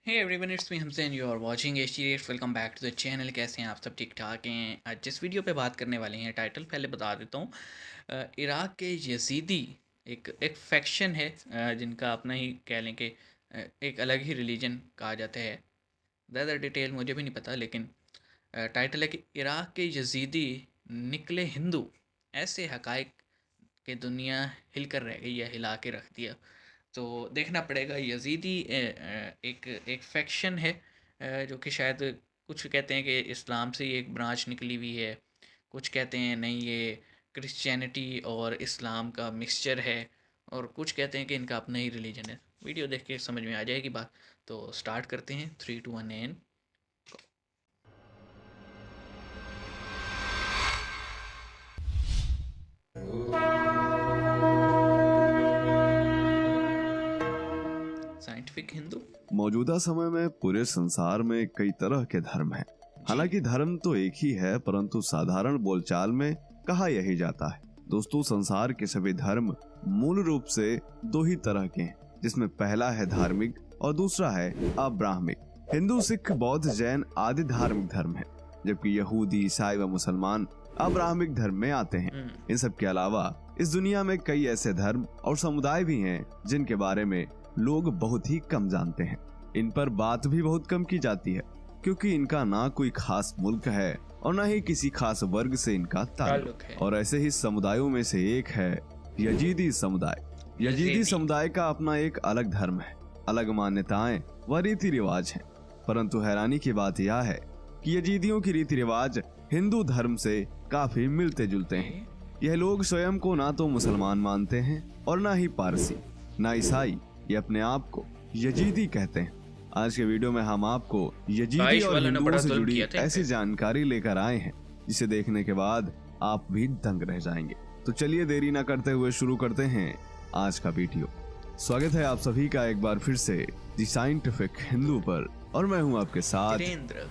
Hey everyone, it's me Hamsen. You are watching H welcome back to the channel. कैसे हैं आप सब? ठीक ठाक हैं। आज जिस वीडियो पे बात करने वाले हैं, टाइटल पहले बता देता हूँ। इराक़ के यजीदी एक फैक्शन है, जिनका अपना ही कह लें कि एक अलग ही रिलीजन कहा जाता है। ज़्यादा डिटेल मुझे भी नहीं पता, लेकिन टाइटल है कि इराक़ के यजीदी निकले हिंदू, ऐसे हकाइक के दुनिया हिल कर रह गई या हिला के रख दिया। तो देखना पड़ेगा। यजीदी एक एक फैक्शन है, जो कि शायद कुछ कहते हैं कि इस्लाम से ही एक ब्रांच निकली हुई है, कुछ कहते हैं नहीं, ये क्रिश्चियनिटी और इस्लाम का मिक्सचर है, और कुछ कहते हैं कि इनका अपना ही रिलीजन है। वीडियो देख के समझ में आ जाएगी बात। तो स्टार्ट करते हैं। 3 2 1 एन। साइंटिफिक हिंदू। मौजूदा समय में पूरे संसार में कई तरह के धर्म हैं। हालांकि धर्म तो एक ही है, परंतु साधारण बोलचाल में कहा यही जाता है। दोस्तों, संसार के सभी धर्म मूल रूप से दो ही तरह के हैं, जिसमें पहला है धार्मिक और दूसरा है अब्राह्मिक। हिंदू, सिख, बौद्ध, जैन आदि धार्मिक धर्म है, जबकि यहूदी, ईसाई व मुसलमान अब्राह्मिक धर्म में आते हैं। इन सब के अलावा इस दुनिया में कई ऐसे धर्म और समुदाय भी हैं जिनके बारे में लोग बहुत ही कम जानते हैं। इन पर बात भी बहुत कम की जाती है, क्योंकि इनका ना कोई खास मुल्क है और ना ही किसी खास वर्ग से इनका ताल्लुक है। और ऐसे ही समुदायों में से एक है यजीदी समुदाय। यजीदी समुदाय का अपना एक अलग धर्म है, अलग मान्यताएं व रीति रिवाज हैं। परंतु हैरानी की बात यह है कि यजीदियों की रीति रिवाज हिंदू धर्म से काफी मिलते जुलते हैं। यह लोग स्वयं को ना तो मुसलमान मानते हैं और ना ही पारसी, ना ईसाई। ये अपने आप को यजीदी कहते हैं। आज के वीडियो में हम आपको यजीदी और हिंदुओं से जुड़ी ऐसी जानकारी लेकर आए हैं, जिसे देखने के बाद आप भी दंग रह जाएंगे। तो चलिए देरी न करते हुए शुरू करते हैं आज का वीडियो। स्वागत है आप सभी का एक बार फिर से दी साइंटिफिक हिंदू पर, और मैं हूं आपके साथ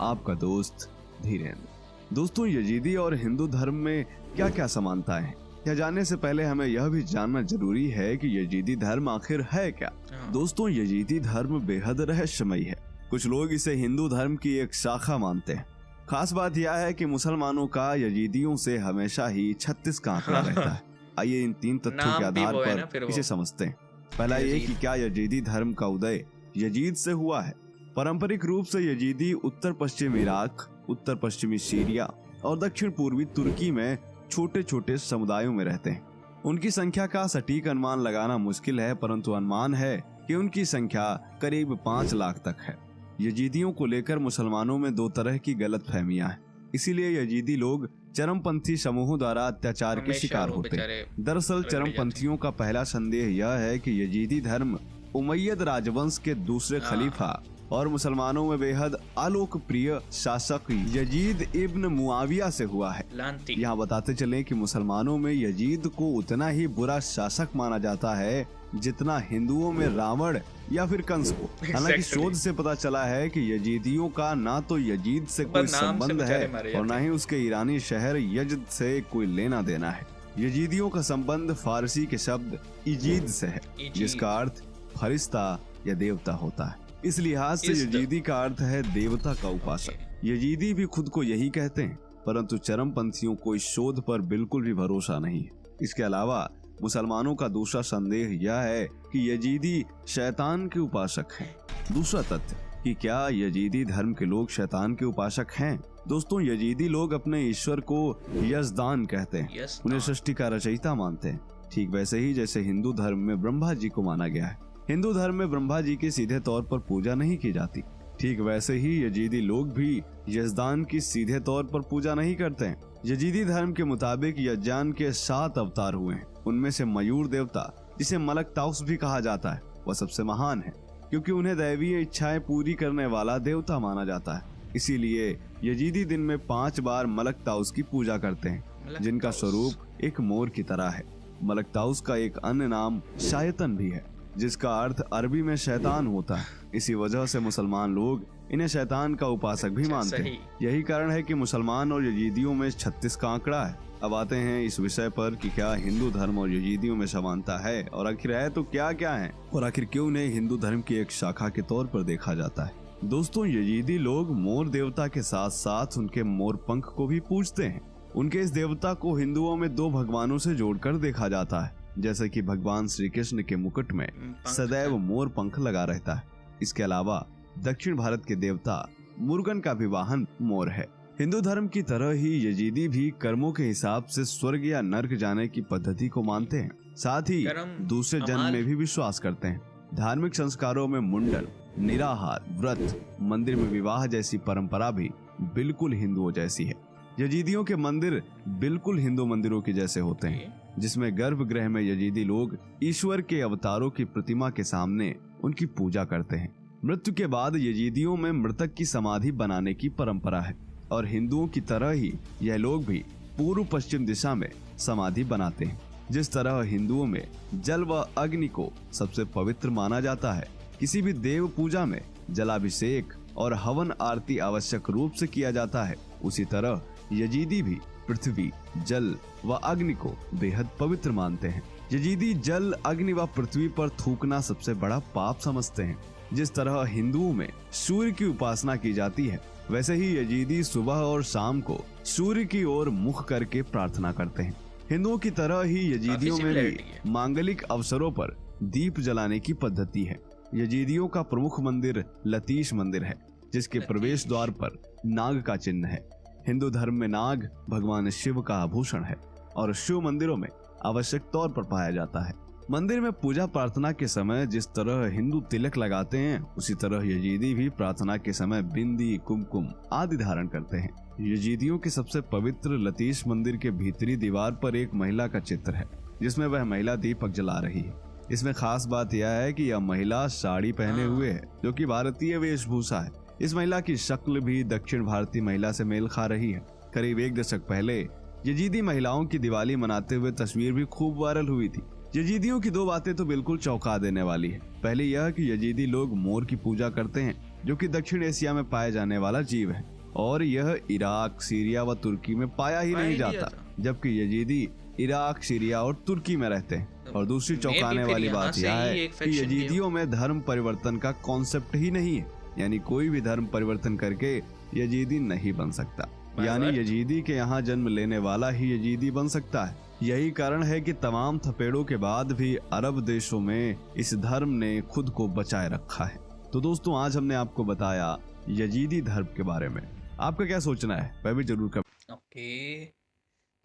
आपका दोस्त धीरेन्द्र। दोस्तों, यजीदी और हिंदू धर्म में क्या क्या समानताएं हैं, यह जानने से पहले हमें यह भी जानना जरूरी है कि यजीदी धर्म आखिर है क्या। दोस्तों, यजीदी धर्म बेहद रहस्यमयी है। कुछ लोग इसे हिंदू धर्म की एक शाखा मानते हैं। खास बात यह है कि मुसलमानों का यजीदियों से हमेशा ही 36 का आंकड़ा रहता है। आइए इन 3 तथ्यों के आधार पर इसे समझते हैं। पहला ये कि क्या यजीदी धर्म का उदय यजीद से हुआ है। पारंपरिक रूप से यजीदी उत्तर पश्चिम इराक, उत्तर पश्चिमी सीरिया और दक्षिण पूर्वी तुर्की में छोटे छोटे समुदायों में रहते हैं। उनकी संख्या का सटीक अनुमान लगाना मुश्किल है, परंतु अनुमान है कि उनकी संख्या करीब 5 लाख तक है। यजीदियों को लेकर मुसलमानों में 2 तरह की गलतफहमियां हैं, इसीलिए यजीदी लोग चरमपंथी समूहों द्वारा अत्याचार के शिकार होते हैं। दरअसल चरमपंथियों का पहला संदेह यह है कि यजीदी धर्म उमैयद राजवंश के दूसरे खलीफा और मुसलमानों में बेहद अलोकप्रिय शासक यजीद इब्न मुआविया से हुआ है। यहाँ बताते चलें कि मुसलमानों में यजीद को उतना ही बुरा शासक माना जाता है जितना हिंदुओं में रावण या फिर कंस को। हालांकि शोध से पता चला है कि यजीदियों का ना तो यजीद से कोई संबंध है और ना ही उसके ईरानी शहर यजद से कोई लेना देना है। यजीदियों का संबंध फारसी के शब्द इजीद से है, जिसका अर्थ फरिश्ता या देवता होता है। इस लिहाज से यजीदी का अर्थ है देवता का उपासक। यजीदी भी खुद को यही कहते हैं, परंतु चरमपंथियों को इस शोध पर बिल्कुल भी भरोसा नहीं है। इसके अलावा मुसलमानों का दूसरा संदेह यह है कि यजीदी शैतान के उपासक हैं। दूसरा तथ्य कि क्या यजीदी धर्म के लोग शैतान के उपासक हैं। दोस्तों, यजीदी लोग अपने ईश्वर को यजदान कहते हैं। उन्हें सृष्टि का रचयिता मानते हैं, ठीक वैसे ही जैसे हिंदू धर्म में ब्रह्मा जी को माना गया है। हिंदू धर्म में ब्रह्मा जी की सीधे तौर पर पूजा नहीं की जाती, ठीक वैसे ही यजीदी लोग भी यजदान की सीधे तौर पर पूजा नहीं करते हैं। यजीदी धर्म के मुताबिक यजदान के 7 अवतार हुए हैं। उनमें से मयूर देवता, जिसे मलक ताउस भी कहा जाता है, वह सबसे महान है, क्योंकि उन्हें दैवीय इच्छाएं पूरी करने वाला देवता माना जाता है। इसीलिए यजीदी दिन में 5 बार मलक ताउस की पूजा करते हैं, जिनका स्वरूप एक मोर की तरह है। मलक ताउस का एक अन्य नाम शायतन भी है, जिसका अर्थ अरबी में शैतान होता है। इसी वजह से मुसलमान लोग इन्हें शैतान का उपासक भी मानते हैं। यही कारण है कि मुसलमान और यजीदियों में 36 का आंकड़ा है। अब आते हैं इस विषय पर कि क्या हिंदू धर्म और यजीदियों में समानता है, और आखिर है तो क्या क्या है, और आखिर क्यों उन्हें हिंदू धर्म की एक शाखा के तौर पर देखा जाता है। दोस्तों, यजीदी लोग मोर देवता के साथ साथ उनके मोर पंख को भी पूजते हैं। उनके इस देवता को हिंदुओं में दो भगवानों से जोड़कर देखा जाता है, जैसे कि भगवान श्री कृष्ण के मुकुट में सदैव मोर पंख लगा रहता है। इसके अलावा दक्षिण भारत के देवता मुरुगन का भी वाहन मोर है। हिंदू धर्म की तरह ही यजीदी भी कर्मों के हिसाब से स्वर्ग या नर्क जाने की पद्धति को मानते हैं, साथ ही दूसरे जन्म में भी विश्वास करते हैं। धार्मिक संस्कारों में मुंडन, निराहार, व्रत, मंदिर में विवाह जैसी परंपरा भी बिल्कुल हिंदुओं जैसी है। यजीदियों के मंदिर बिल्कुल हिंदू मंदिरों के जैसे होते हैं, जिसमें गर्भगृह में यजीदी लोग ईश्वर के अवतारों की प्रतिमा के सामने उनकी पूजा करते हैं। मृत्यु के बाद यजीदियों में मृतक की समाधि बनाने की परंपरा है, और हिंदुओं की तरह ही यह लोग भी पूर्व पश्चिम दिशा में समाधि बनाते हैं। जिस तरह हिंदुओं में जल व अग्नि को सबसे पवित्र माना जाता है, किसी भी देव पूजा में जलाभिषेक और हवन आरती आवश्यक रूप से किया जाता है, उसी तरह यजीदी भी पृथ्वी, जल व अग्नि को बेहद पवित्र मानते हैं। यजीदी जल, अग्नि व पृथ्वी पर थूकना सबसे बड़ा पाप समझते हैं। जिस तरह हिंदुओं में सूर्य की उपासना की जाती है, वैसे ही यजीदी सुबह और शाम को सूर्य की ओर मुख करके प्रार्थना करते हैं। हिंदुओं की तरह ही यजीदियों में भी मांगलिक अवसरों पर दीप जलाने की पद्धति है। यजीदियों का प्रमुख मंदिर लतीश मंदिर है, जिसके प्रवेश द्वार पर नाग का चिन्ह है। हिंदू धर्म में नाग भगवान शिव का आभूषण है और शिव मंदिरों में आवश्यक तौर पर पाया जाता है। मंदिर में पूजा प्रार्थना के समय जिस तरह हिंदू तिलक लगाते हैं, उसी तरह यजीदी भी प्रार्थना के समय बिंदी, कुमकुम आदि धारण करते हैं। यजीदियों के सबसे पवित्र लतीश मंदिर के भीतरी दीवार पर एक महिला का चित्र है, जिसमें वह महिला दीपक जला रही है। इसमें खास बात यह है कि यह महिला साड़ी पहने हुए है, जो कि भारतीय वेशभूषा है। इस महिला की शक्ल भी दक्षिण भारतीय महिला से मेल खा रही है। करीब एक दशक पहले यजीदी महिलाओं की दिवाली मनाते हुए तस्वीर भी खूब वायरल हुई थी। यजीदियों की दो बातें तो बिल्कुल चौंका देने वाली है। पहली यह कि यजीदी लोग मोर की पूजा करते हैं, जो कि दक्षिण एशिया में पाए जाने वाला जीव है, और यह इराक, सीरिया व तुर्की में पाया ही नहीं जाता, जबकि यजीदी इराक, सीरिया और तुर्की में रहते हैं। और दूसरी चौंकाने वाली बात यह है कि यजीदियों में धर्म परिवर्तन का कॉन्सेप्ट ही नहीं है, यानी कोई भी धर्म परिवर्तन करके यजीदी नहीं बन सकता, यानी यजीदी के यहाँ जन्म लेने वाला ही यजीदी बन सकता है। यही कारण है कि तमाम थपेड़ों के बाद भी अरब देशों में इस धर्म ने खुद को बचाए रखा है। तो दोस्तों, आज हमने आपको बताया यजीदी धर्म के बारे में। आपका क्या सोचना है वह भी जरूर कमेंट। ओके,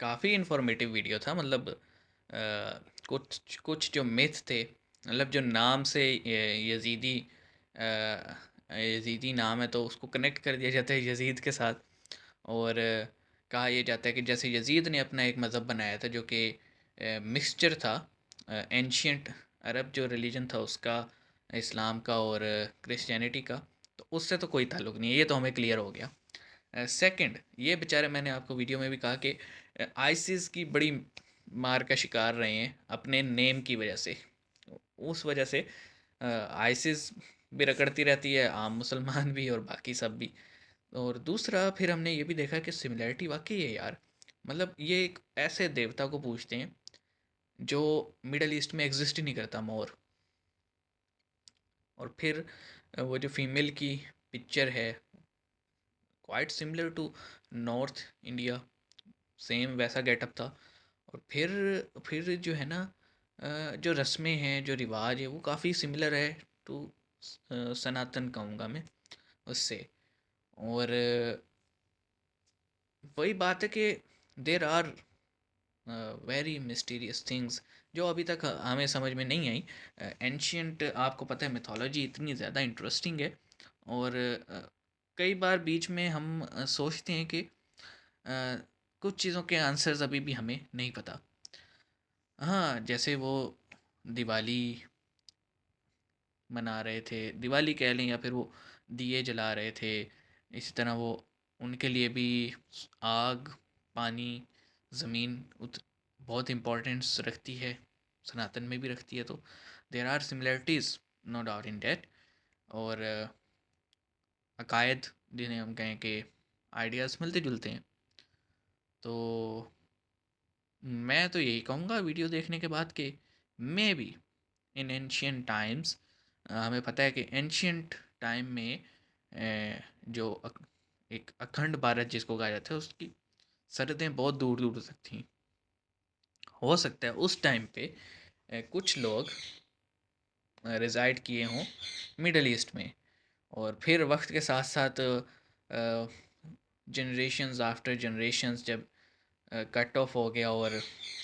काफ़ी इन्फॉर्मेटिव वीडियो था। मतलब कुछ जो मिथ थे, मतलब जो नाम से यजीदी यजीदी नाम है तो उसको कनेक्ट कर दिया जाता है यजीद के साथ। और कहा यह जाता है कि जैसे यजीद ने अपना एक मज़हब बनाया था जो कि मिक्सचर था एंशियंट अरब जो रिलीजन था उसका, इस्लाम का और क्रिश्चियनिटी का, तो उससे तो कोई ताल्लुक़ नहीं है, ये तो हमें क्लियर हो गया। सेकंड, ये बेचारे, मैंने आपको वीडियो में भी कहा कि आईसिस की बड़ी मार का शिकार रहे हैं अपने नेम की वजह से। उस वजह से आईसिस भी रगड़ती रहती है, आम मुसलमान भी और बाकी सब भी। और दूसरा फिर हमने ये भी देखा कि सिमिलैरिटी वाकई है यार। मतलब ये एक ऐसे देवता को पूछते हैं जो मिडल ईस्ट में एग्जिस्ट ही नहीं करता, मोर। और फिर वो जो फीमेल की पिक्चर है, quite similar to North India, same वैसा गेटअप था। और फिर जो है ना, जो रस्में हैं, जो रिवाज है, वो काफ़ी सिमिलर है टू सनातन कहूँगा मैं उससे। और वही बात है कि there are very mysterious things जो अभी तक हमें समझ में नहीं आई। एंशियंट, आपको पता है, मिथोलॉजी इतनी ज़्यादा इंटरेस्टिंग है। और कई बार बीच में हम सोचते हैं कि कुछ चीज़ों के आंसर्स अभी भी हमें नहीं पता। हाँ, जैसे वो दिवाली मना रहे थे, दिवाली कह लें, या फिर वो दिए जला रहे थे, इसी तरह वो उनके लिए भी आग, पानी, ज़मीन बहुत इम्पोर्टेंस रखती है, सनातन में भी रखती है। तो there are similarities, no doubt in that. और अकायद, जिन्हें हम कहें कि आइडियाज़ मिलते जुलते हैं। तो मैं तो यही कहूँगा वीडियो देखने के बाद कि may be in ancient times, हमें पता है कि एंशियंट टाइम में जो एक अखंड भारत जिसको कहा जाता है उसकी सरहदें बहुत दूर दूर तक थीं। हो सकता है उस टाइम पे कुछ लोग रिज़ाइड किए हों मिडल ईस्ट में, और फिर वक्त के साथ साथ जनरेशन्स आफ्टर जनरेशन्स जब कट ऑफ हो गया और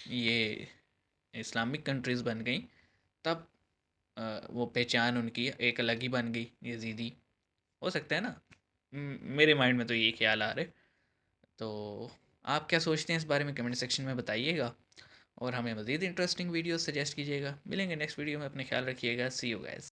ये इस्लामिक कंट्रीज़ बन गई, तब वो पहचान उनकी एक अलग ही बन गई, यजीदी। हो सकता है ना। मेरे माइंड में तो ये ख्याल आ रहे। तो आप क्या सोचते हैं इस बारे में कमेंट सेक्शन में बताइएगा, और हमें मज़ीद इंटरेस्टिंग वीडियो सजेस्ट कीजिएगा। मिलेंगे नेक्स्ट वीडियो में, अपने ख्याल रखिएगा। सी यू गाइस।